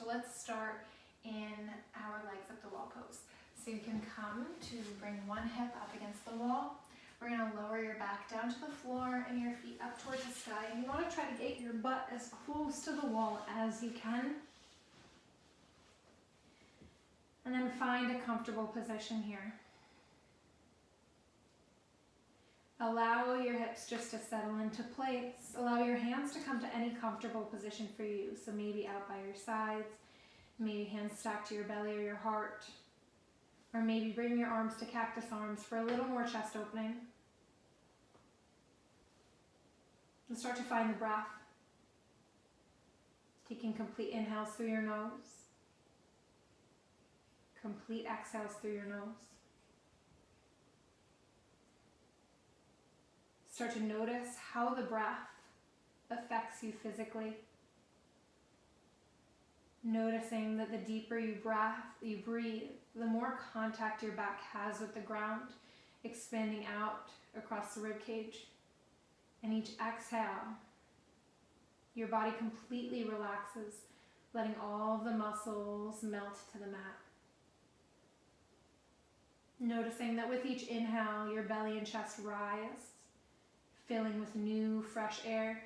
So let's start in our legs up the wall pose. So you can come to bring one hip up against the wall. We're going to lower your back down to the floor and your feet up towards the sky. And you want to try to get your butt as close to the wall as you can. And then find a comfortable position here. Allow your hips just to settle into place. Allow your hands to come to any comfortable position for you. So maybe out by your sides, maybe hands stacked to your belly or your heart, or maybe bring your arms to cactus arms for a little more chest opening. And start to find the breath. Taking complete inhales through your nose, complete exhales through your nose. Start to notice how the breath affects you physically. Noticing that the deeper you breathe, the more contact your back has with the ground, expanding out across the rib cage. And each exhale, your body completely relaxes, letting all the muscles melt to the mat. Noticing that with each inhale, your belly and chest rise, filling with new, fresh air.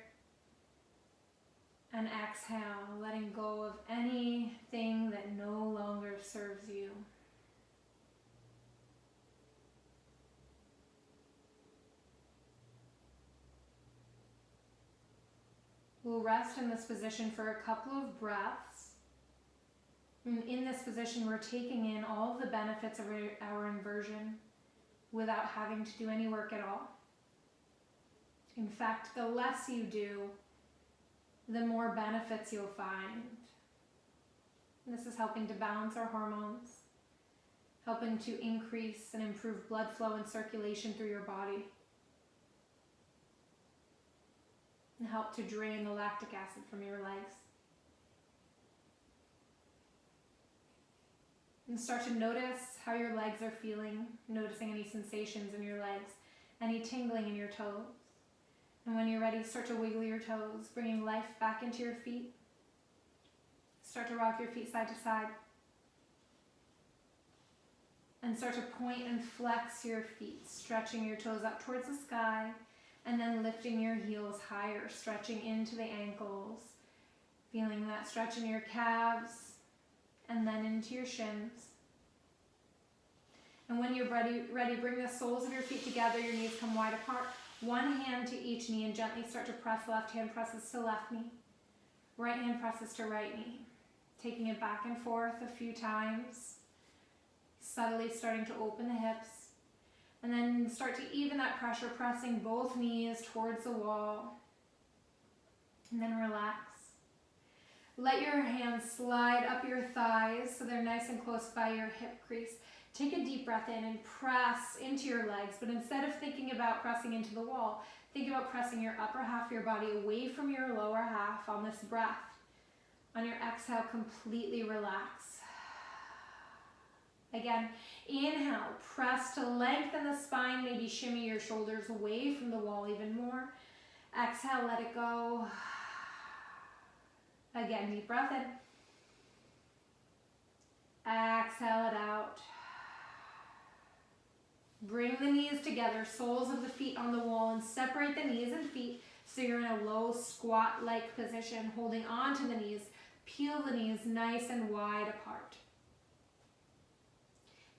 And exhale, letting go of anything that no longer serves you. We'll rest in this position for a couple of breaths. And in this position, we're taking in all of the benefits of our inversion without having to do any work at all. In fact, the less you do, the more benefits you'll find. This is helping to balance our hormones, helping to increase and improve blood flow and circulation through your body, and help to drain the lactic acid from your legs. And start to notice how your legs are feeling, noticing any sensations in your legs, any tingling in your toes. And when you're ready, start to wiggle your toes, bringing life back into your feet. Start to rock your feet side to side. And start to point and flex your feet, stretching your toes up towards the sky, and then lifting your heels higher, stretching into the ankles, feeling that stretch in your calves, and then into your shins. And when you're ready, bring the soles of your feet together, your knees come wide apart. One hand to each knee and gently start to press. Left hand presses to left knee. Right hand presses to right knee. Taking it back and forth a few times. Subtly starting to open the hips. And then start to even that pressure, pressing both knees towards the wall. And then relax. Let your hands slide up your thighs so they're nice and close by your hip crease. Take a deep breath in and press into your legs, but instead of thinking about pressing into the wall, think about pressing your upper half of your body away from your lower half on this breath. On your exhale, completely relax. Again, inhale, press to lengthen the spine, maybe shimmy your shoulders away from the wall even more. Exhale, let it go. Again, deep breath in. Exhale it out. Bring the knees together, soles of the feet on the wall, and separate the knees and feet so you're in a low squat-like position, holding on to the knees. Peel the knees nice and wide apart.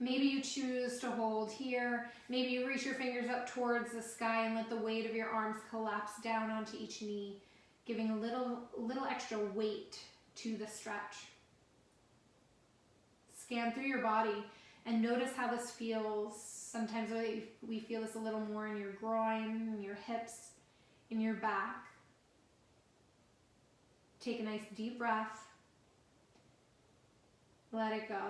Maybe you choose to hold here. Maybe you reach your fingers up towards the sky and let the weight of your arms collapse down onto each knee, giving a little extra weight to the stretch. Scan through your body and notice how this feels. Sometimes we feel this a little more in your groin, in your hips, in your back. Take a nice deep breath. Let it go.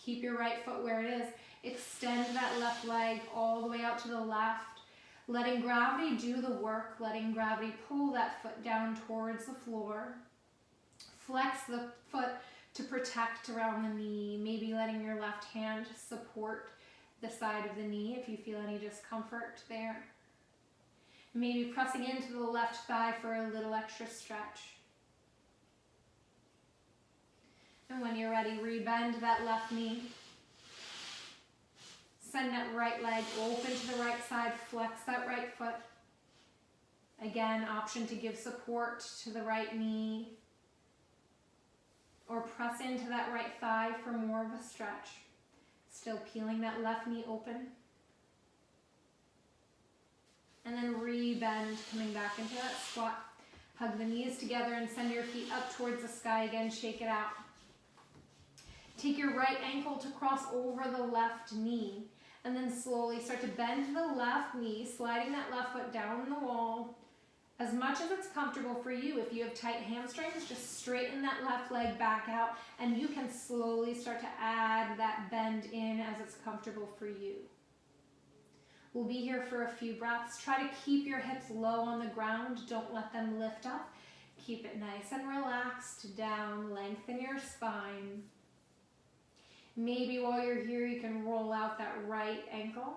Keep your right foot where it is. Extend that left leg all the way out to the left. Letting gravity do the work. Letting gravity pull that foot down towards the floor. Flex the foot to protect around the knee, maybe letting your left hand support the side of the knee if you feel any discomfort there. Maybe pressing into the left thigh for a little extra stretch. And when you're ready, rebend that left knee. Send that right leg open to the right side, flex that right foot. Again, option to give support to the right knee or press into that right thigh for more of a stretch. Still peeling that left knee open. And then rebend, coming back into that squat. Hug the knees together and send your feet up towards the sky again, shake it out. Take your right ankle to cross over the left knee. And then slowly start to bend the left knee, sliding that left foot down the wall as much as it's comfortable for you. If you have tight hamstrings, just straighten that left leg back out, and you can slowly start to add that bend in as it's comfortable for you. We'll be here for a few breaths. Try to keep your hips low on the ground. Don't let them lift up. Keep it nice and relaxed down. Lengthen your spine. Maybe while you're here, you can roll out that right ankle.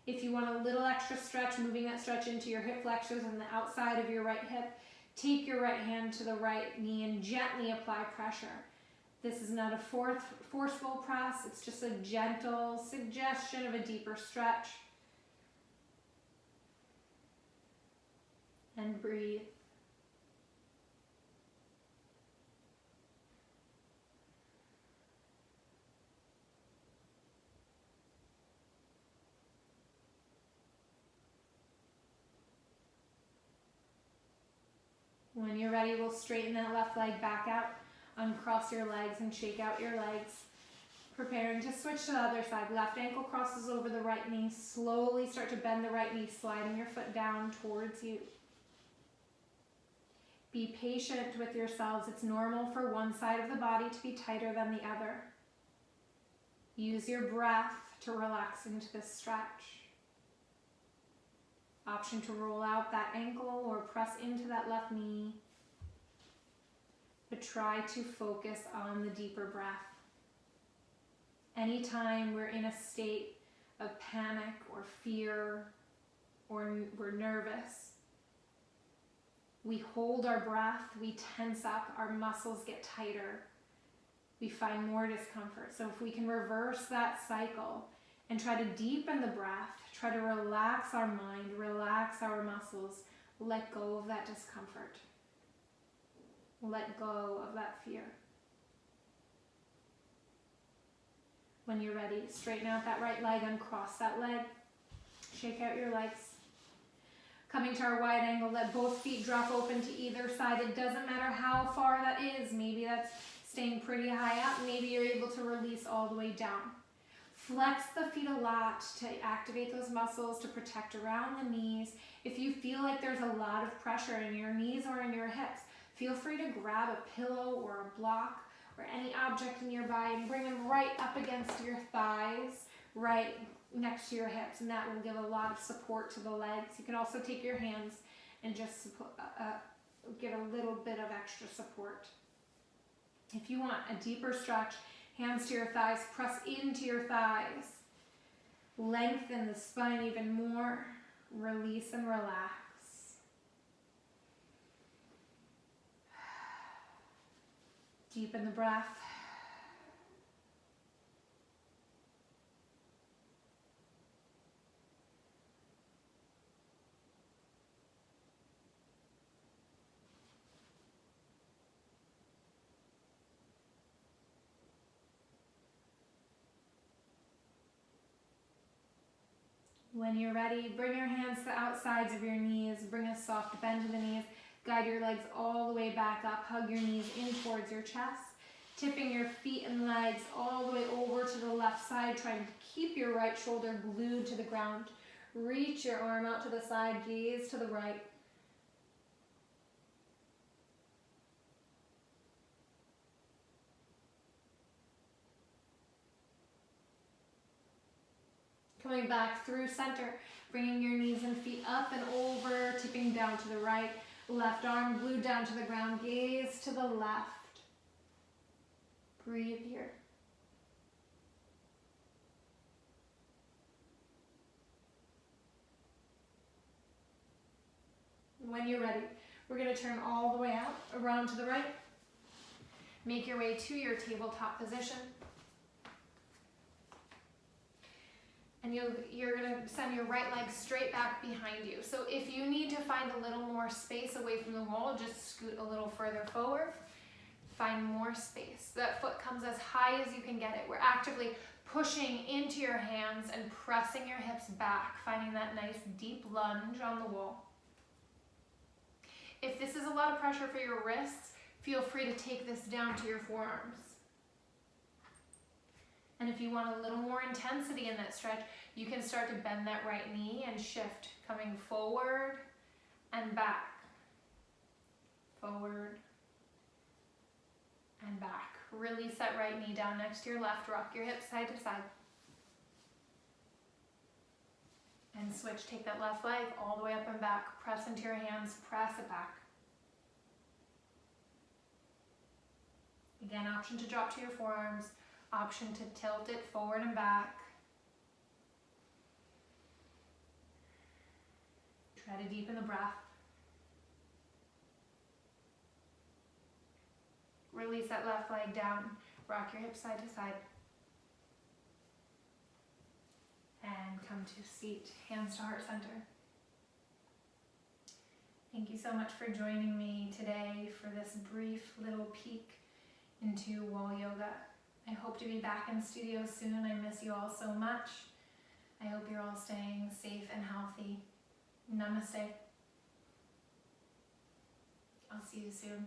If you want a little extra stretch, moving that stretch into your hip flexors and the outside of your right hip, take your right hand to the right knee and gently apply pressure. This is not a forceful press, it's just a gentle suggestion of a deeper stretch. And breathe. When you're ready, we'll straighten that left leg back out, uncross your legs and shake out your legs. Preparing to switch to the other side. Left ankle crosses over the right knee. Slowly start to bend the right knee, sliding your foot down towards you. Be patient with yourselves. It's normal for one side of the body to be tighter than the other. Use your breath to relax into this stretch. Option to roll out that ankle or press into that left knee. But try to focus on the deeper breath. Anytime we're in a state of panic or fear or we're nervous, we hold our breath, we tense up, our muscles get tighter, we find more discomfort. So if we can reverse that cycle and try to deepen the breath, try to relax our mind, relax our muscles, let go of that discomfort. Let go of that fear. When you're ready, straighten out that right leg, uncross that leg, shake out your legs. Coming to our wide angle, let both feet drop open to either side. It doesn't matter how far that is. Maybe that's staying pretty high up. Maybe you're able to release all the way down. Flex the feet a lot to activate those muscles, to protect around the knees. If you feel like there's a lot of pressure in your knees or in your hips, feel free to grab a pillow or a block or any object nearby and bring them right up against your thighs, right next to your hips, and that will give a lot of support to the legs. You can also take your hands and just give a little bit of extra support. If you want a deeper stretch, hands to your thighs, press into your thighs. Lengthen the spine even more. Release and relax. Deepen the breath. When you're ready, bring your hands to the outsides of your knees. Bring a soft bend to the knees. Guide your legs all the way back up. Hug your knees in towards your chest. Tipping your feet and legs all the way over to the left side. Trying to keep your right shoulder glued to the ground. Reach your arm out to the side. Gaze to the right. Coming back through center, bringing your knees and feet up and over, tipping down to the right. Left arm glued down to the ground, gaze to the left. Breathe here. When you're ready, we're going to turn all the way out, around to the right. Make your way to your tabletop position. And you're going to send your right leg straight back behind you. So if you need to find a little more space away from the wall, just scoot a little further forward. Find more space. That foot comes as high as you can get it. We're actively pushing into your hands and pressing your hips back, finding that nice deep lunge on the wall. If this is a lot of pressure for your wrists, feel free to take this down to your forearms. And if you want a little more intensity in that stretch, you can start to bend that right knee and shift, coming forward and back. Forward and back. Release that right knee down next to your left. Rock your hips side to side. And switch. Take that left leg all the way up and back. Press into your hands. Press it back. Again, option to drop to your forearms. Option to tilt it forward and back. Try to deepen the breath. Release that left leg down. Rock your hips side to side. And come to seat, hands to heart center. Thank you so much for joining me today for this brief little peek into wall yoga. I hope to be back in studio soon. I miss you all so much. I hope you're all staying safe and healthy. Namaste. I'll see you soon.